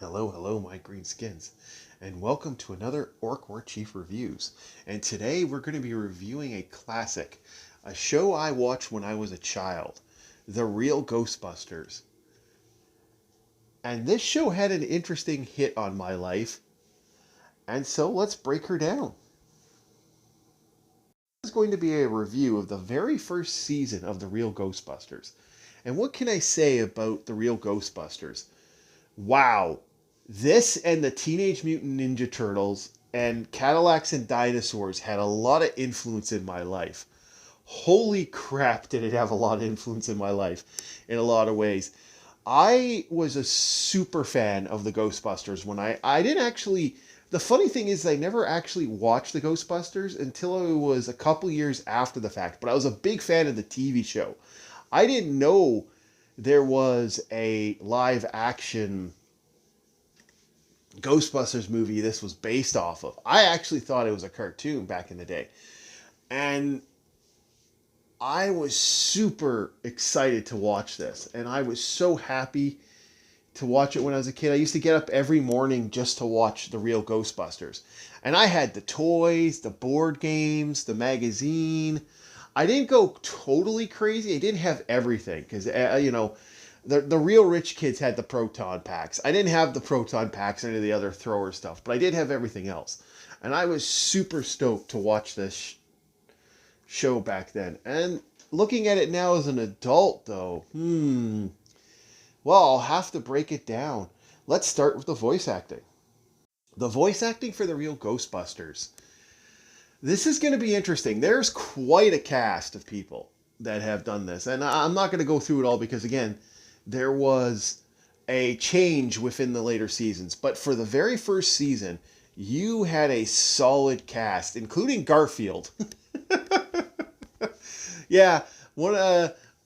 Hello, hello, my green skins, and welcome to another Orc War Chief Reviews. And today we're going to be reviewing a classic, a show I watched when I was a child, The Real Ghostbusters. And this show had an interesting hit on my life, and so let's break her down. This is going to be a review of the very first season of The Real Ghostbusters. And what can I say about The Real Ghostbusters? Wow, this and the Teenage Mutant Ninja Turtles and Cadillacs and Dinosaurs had a lot of influence in my life. Holy crap, did it have a lot of influence in my life in a lot of ways. I was a super fan of the Ghostbusters when I didn't actually. The funny thing is, I never actually watched the Ghostbusters until it was a couple years after the fact, but I was a big fan of the TV show. I didn't know there was a live action Ghostbusters movie this was based off of. I actually thought it was a cartoon back in the day. And I was super excited to watch this. And I was so happy to watch it when I was a kid. I used to get up every morning just to watch The Real Ghostbusters. And I had the toys, the board games, the magazine. I didn't go totally crazy. I didn't have everything because, the real rich kids had the proton packs. I didn't have the proton packs or any of the other thrower stuff, but I did have everything else. And I was super stoked to watch this show back then. And looking at it now as an adult, though, well, I'll have to break it down. Let's start with the voice acting. The voice acting for the Real Ghostbusters. This is going to be interesting. There's quite a cast of people that have done this. And I'm not going to go through it all because, again, there was a change within the later seasons. But for the very first season, you had a solid cast, including Garfield. Yeah,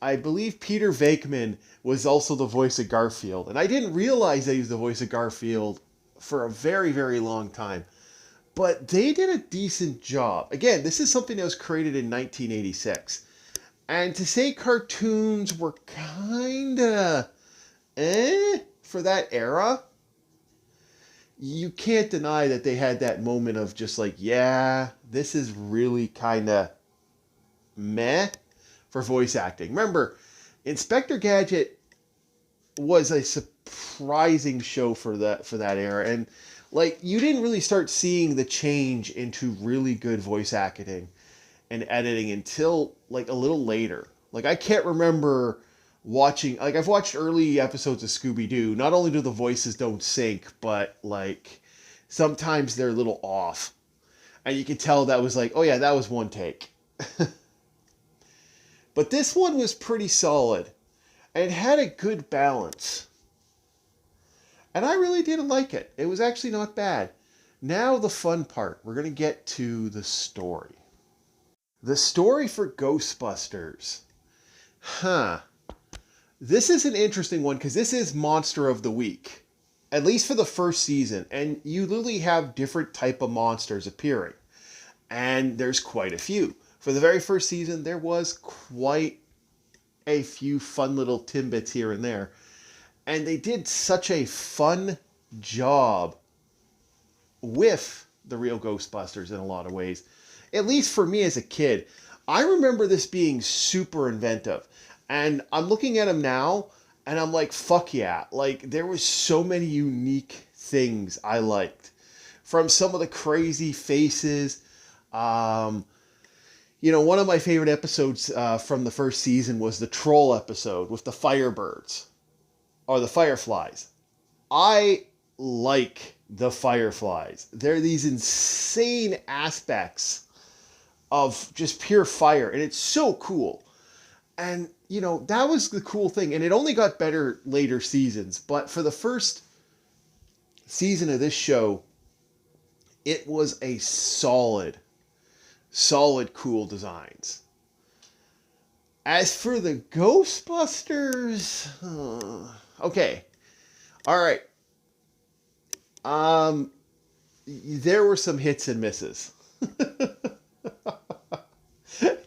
I believe Peter Venkman was also the voice of Garfield. And I didn't realize that he was the voice of Garfield for a very, very long time. But they did a decent job. Again, this is something that was created in 1986. And to say cartoons were kinda for that era, you can't deny that they had that moment of just like, yeah, this is really kinda meh for voice acting. Remember, Inspector Gadget was a surprising show for that era, and like you didn't really start seeing the change into really good voice acting and editing until like a little later. Like I can't remember watching, like I've watched early episodes of Scooby-Doo. Not only do the voices don't sync, but like sometimes they're a little off. And you could tell that was like, oh yeah, that was one take. But this one was pretty solid and had a good balance. And I really did like it. It was actually not bad. Now the fun part. We're going to get to the story. The story for Ghostbusters. Huh. This is an interesting one because this is Monster of the Week. At least for the first season. And you literally have different type of monsters appearing. And there's quite a few. For the very first season, there was quite a few fun little tidbits here and there. And they did such a fun job with the Real Ghostbusters in a lot of ways. At least for me as a kid, I remember this being super inventive. And I'm looking at them now, and I'm like, fuck yeah. Like, there was so many unique things I liked. From some of the crazy faces. One of my favorite episodes from the first season was the troll episode with the Firebirds. Or the Fireflies. I like the Fireflies. They're these insane aspects of just pure fire, and it's so cool. And, that was the cool thing. And it only got better later seasons. But for the first season of this show, it was a solid, cool designs. As for the Ghostbusters, okay, all right. There were some hits and misses.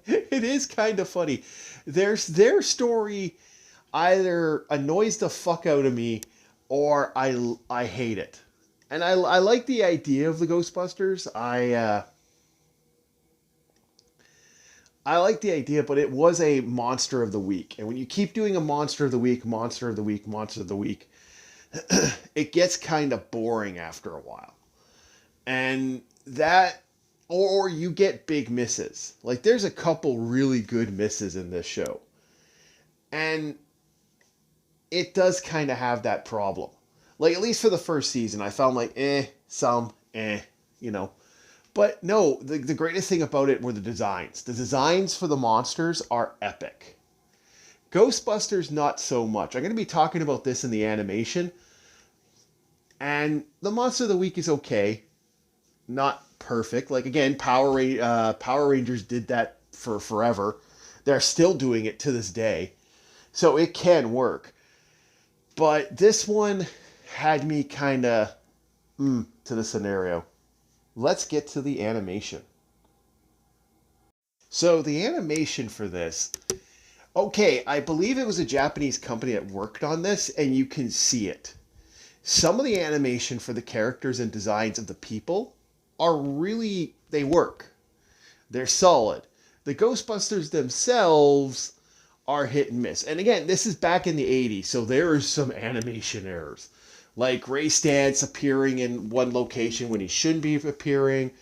It is kind of funny. Their story either annoys the fuck out of me or I hate it. And I like the idea of the Ghostbusters. I like the idea, but it was a monster of the week. And when you keep doing a monster of the week, monster of the week, monster of the week, it gets kind of boring after a while. And that, or you get big misses. Like there's a couple really good misses in this show. And it does kind of have that problem. Like at least for the first season, I found like you know. But no, the greatest thing about it were the designs. The designs for the monsters are epic. Ghostbusters, not so much. I'm going to be talking about this in the animation. And the Monster of the Week is okay. Not perfect. Like, again, Power Rangers did that for forever. They're still doing it to this day. So it can work. But this one had me kind of to the scenario. Let's get to the animation. So the animation for this, okay, I believe it was a Japanese company that worked on this, and you can see it. Some of the animation for the characters and designs of the people are really, they work. They're solid. The Ghostbusters themselves are hit and miss. And again, this is back in the 80s, so there is some animation errors. Like Ray Stantz appearing in one location when he shouldn't be appearing.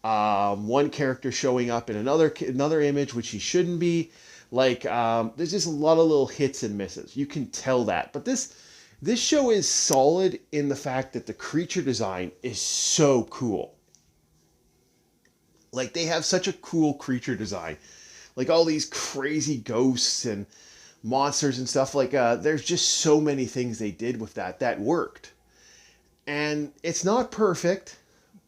One character showing up in another image which he shouldn't be. Like there's just a lot of little hits and misses. You can tell that. But this show is solid in the fact that the creature design is so cool. Like they have such a cool creature design. Like all these crazy ghosts and monsters and stuff, like there's just so many things they did with that worked. And it's not perfect,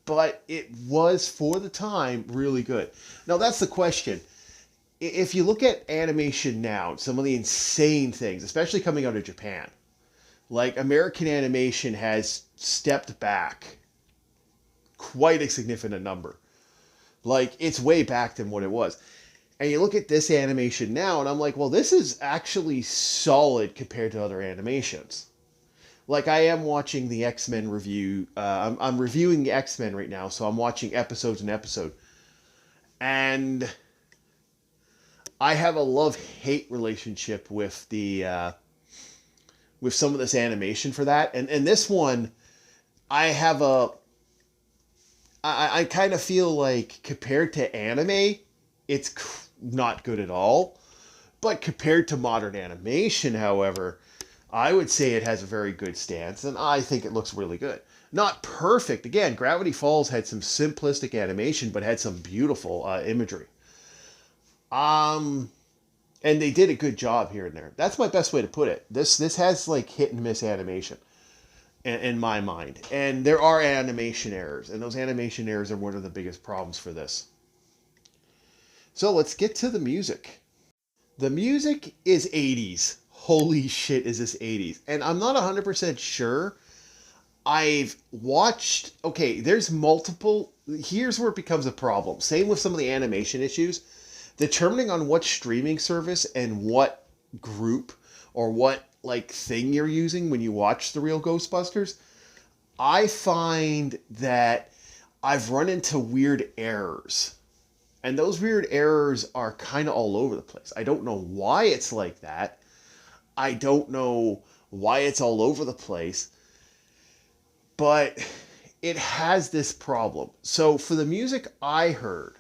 but it was for the time really good. Now that's the question. If you look at animation now, some of the insane things, especially coming out of Japan, like American animation has stepped back quite a significant number. Like it's way back than what it was. And you look at this animation now, and I'm like, well, this is actually solid compared to other animations. Like, I am watching the X-Men review. I'm reviewing the X-Men right now, so I'm watching episodes and episode. And I have a love-hate relationship with the with some of this animation for that. And this one, I kind of feel like compared to anime, it's not good at all. But compared to modern animation, however, I would say it has a very good stance, and I think it looks really good. Not perfect. Again, Gravity Falls had some simplistic animation, but had some beautiful imagery. And they did a good job here and there. That's my best way to put it. This has like hit and miss animation in my mind. And there are animation errors, and those animation errors are one of the biggest problems for this. So let's get to the music. The music is 80s. Holy shit, is this 80s? And I'm not 100% sure. I've watched... Okay, there's multiple... Here's where it becomes a problem. Same with some of the animation issues. Determining on what streaming service and what group or what like thing you're using when you watch the Real Ghostbusters, I find that I've run into weird errors. And those weird errors are kind of all over the place. I don't know why it's like that. I don't know why it's all over the place. But it has this problem. So for the music I heard,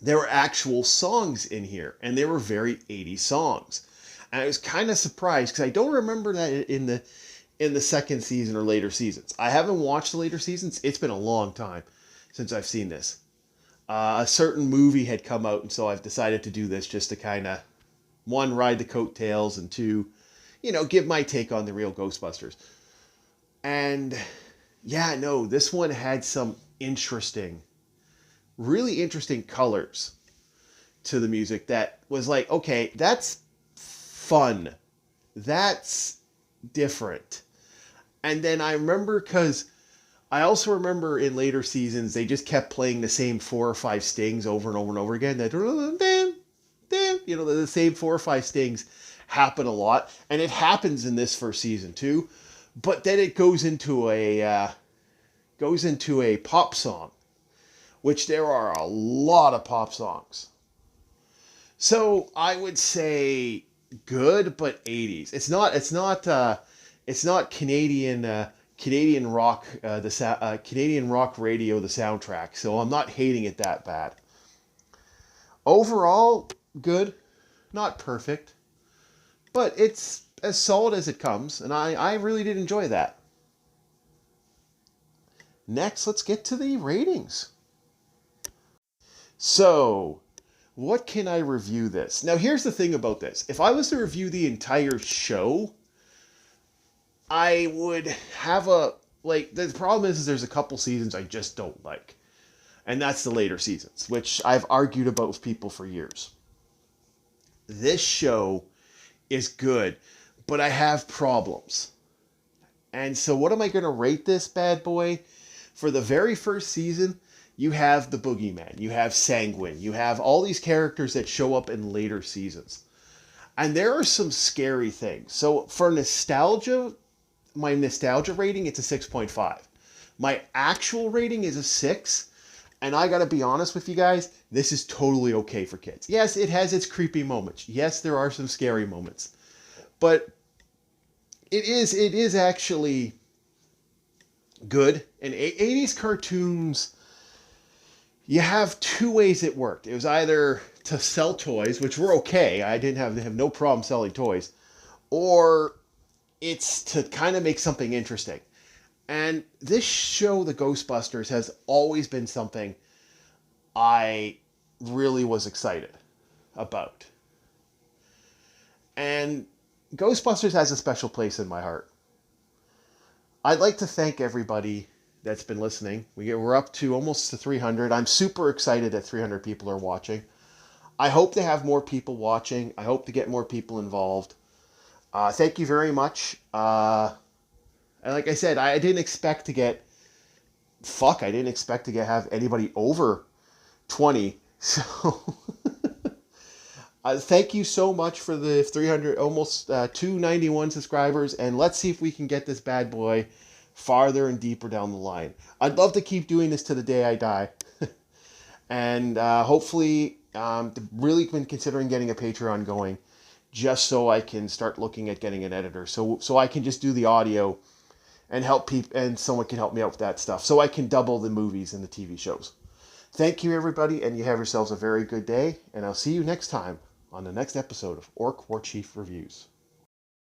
there were actual songs in here. And they were very 80s songs. And I was kind of surprised because I don't remember that in the second season or later seasons. I haven't watched the later seasons. It's been a long time since I've seen this. A certain movie had come out, and so I've decided to do this just to kind of, one, ride the coattails, and two, give my take on the Real Ghostbusters. And yeah, no, this one had some really interesting colors to the music that was like, okay, that's fun. That's different. And then I remember, because I also remember in later seasons, they just kept playing the same 4 or 5 stings over and over and over again. The same 4 or 5 stings. happen a lot, and it happens in this first season too. But then it goes into a pop song, which there are a lot of pop songs. So I would say good, but 80s. It's not Canadian Canadian rock Canadian rock radio the soundtrack. So I'm not hating it that bad. Overall, good, not perfect, but it's as solid as it comes, and I really did enjoy that. Next, let's get to the ratings. So, what can I review this? Now, here's the thing about this. If I was to review the entire show, I would have the problem is there's a couple seasons I just don't like. And that's the later seasons, which I've argued about with people for years. This show is good, but I have problems. And so what am I going to rate this bad boy? For the very first season, you have the Boogeyman, you have Sanguine, you have all these characters that show up in later seasons. And there are some scary things. So for nostalgia, my nostalgia rating, it's a 6.5. My actual rating is a 6. And I gotta be honest with you guys, this is totally okay for kids. Yes, it has its creepy moments. Yes, there are some scary moments. But it is actually good. And 80s cartoons, you have two ways it worked. It was either to sell toys, which were okay. I didn't have no problem selling toys. Or it's to kind of make something interesting. And this show, The Ghostbusters, has always been something I really was excited about. And Ghostbusters has a special place in my heart. I'd like to thank everybody that's been listening. We're up to almost to 300. I'm super excited that 300 people are watching. I hope to have more people watching. I hope to get more people involved. Thank you very much. And like I said, I didn't expect to get... I didn't expect to have anybody over 20. So... thank you so much for the 300, almost 291 subscribers. And let's see if we can get this bad boy farther and deeper down the line. I'd love to keep doing this to the day I die. And hopefully, really been considering getting a Patreon going, just so I can start looking at getting an editor. So I can just do the audio and help people, and someone can help me out with that stuff. So I can double the movies and the TV shows. Thank you, everybody, and you have yourselves a very good day. And I'll see you next time on the next episode of Orc War Chief Reviews.